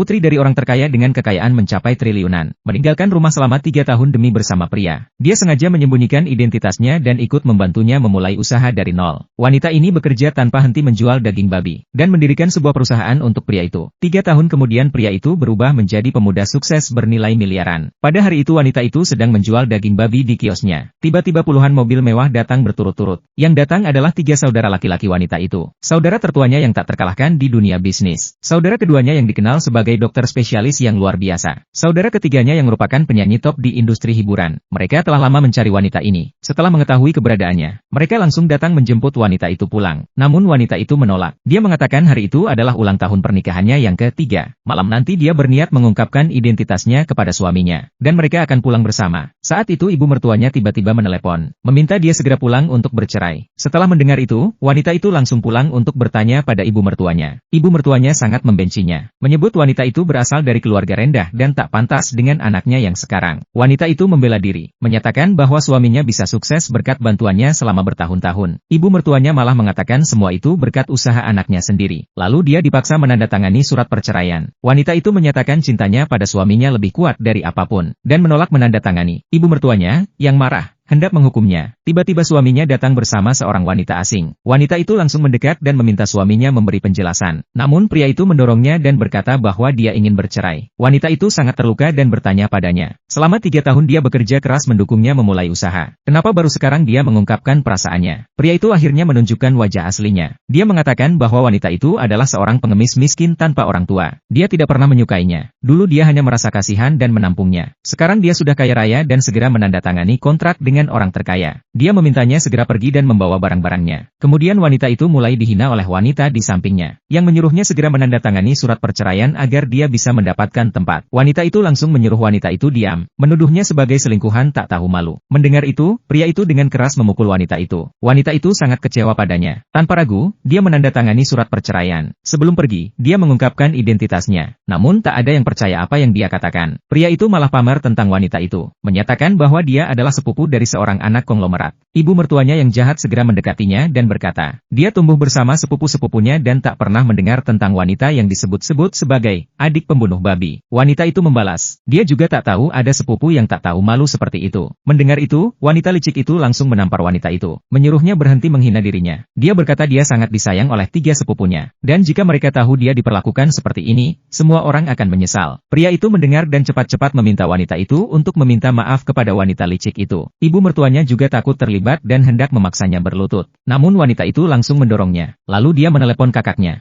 putri dari orang terkaya dengan kekayaan mencapai triliunan, meninggalkan rumah selama 3 tahun demi bersama pria. Dia sengaja menyembunyikan identitasnya dan ikut membantunya memulai usaha dari nol. Wanita ini bekerja tanpa henti menjual daging babi, dan mendirikan sebuah perusahaan untuk pria itu. 3 tahun kemudian pria itu berubah menjadi pemuda sukses bernilai miliaran. Pada hari itu wanita itu sedang menjual daging babi di kiosnya. Tiba-tiba puluhan mobil mewah datang berturut-turut. Yang datang adalah 3 saudara laki-laki wanita itu. Saudara tertuanya yang tak terkalahkan di dunia bisnis. Saudara keduanya yang dikenal sebagai dokter spesialis yang luar biasa. Saudara ketiganya yang merupakan penyanyi top di industri hiburan. Mereka telah lama mencari wanita ini. Setelah mengetahui keberadaannya, mereka langsung datang menjemput wanita itu pulang. Namun wanita itu menolak. Dia mengatakan hari itu adalah ulang tahun pernikahannya yang ketiga. Malam nanti dia berniat mengungkapkan identitasnya kepada suaminya. Dan mereka akan pulang bersama. Saat itu ibu mertuanya tiba-tiba menelepon, meminta dia segera pulang untuk bercerai. Setelah mendengar itu, wanita itu langsung pulang untuk bertanya pada ibu mertuanya. Ibu mertuanya sangat membencinya, menyebut wanita itu berasal dari keluarga rendah dan tak pantas dengan anaknya yang sekarang. Wanita itu membela diri, menyatakan bahwa suaminya bisa sukses berkat bantuannya selama bertahun-tahun. Ibu mertuanya malah mengatakan semua itu berkat usaha anaknya sendiri. Lalu dia dipaksa menandatangani surat perceraian. Wanita itu menyatakan cintanya pada suaminya lebih kuat dari apapun, dan menolak menandatangani. Ibu mertuanya, yang marah, hendak menghukumnya. Tiba-tiba suaminya datang bersama seorang wanita asing. Wanita itu langsung mendekat dan meminta suaminya memberi penjelasan. Namun pria itu mendorongnya dan berkata bahwa dia ingin bercerai. Wanita itu sangat terluka dan bertanya padanya. Selama 3 tahun dia bekerja keras mendukungnya memulai usaha. Kenapa baru sekarang dia mengungkapkan perasaannya? Pria itu akhirnya menunjukkan wajah aslinya. Dia mengatakan bahwa wanita itu adalah seorang pengemis miskin tanpa orang tua. Dia tidak pernah menyukainya. Dulu dia hanya merasa kasihan dan menampungnya. Sekarang dia sudah kaya raya dan segera menandatangani kontrak dengan orang terkaya. Dia memintanya segera pergi dan membawa barang-barangnya. Kemudian wanita itu mulai dihina oleh wanita di sampingnya, yang menyuruhnya segera menandatangani surat perceraian agar dia bisa mendapatkan tempat. Wanita itu langsung menyuruh wanita itu diam, menuduhnya sebagai selingkuhan tak tahu malu. Mendengar itu, pria itu dengan keras memukul wanita itu. Wanita itu sangat kecewa padanya. Tanpa ragu, dia menandatangani surat perceraian. Sebelum pergi, dia mengungkapkan identitasnya. Namun tak ada yang percaya apa yang dia katakan. Pria itu malah pamer tentang wanita itu, menyatakan bahwa dia adalah sepupu dari seorang anak konglomerat. Ibu mertuanya yang jahat segera mendekatinya dan berkata, dia tumbuh bersama sepupu-sepupunya dan tak pernah mendengar tentang wanita yang disebut-sebut sebagai adik pembunuh babi. Wanita itu membalas, dia juga tak tahu ada sepupu yang tak tahu malu seperti itu. Mendengar itu, wanita licik itu langsung menampar wanita itu, menyuruhnya berhenti menghina dirinya. Dia berkata dia sangat disayang oleh 3 sepupunya, dan jika mereka tahu dia diperlakukan seperti ini, semua orang akan menyesal. Pria itu mendengar dan cepat-cepat meminta wanita itu untuk meminta maaf kepada wanita licik itu. Ibu mertuanya juga takut terlibat dan hendak memaksanya berlutut. Namun wanita itu langsung mendorongnya. Lalu dia menelepon kakaknya,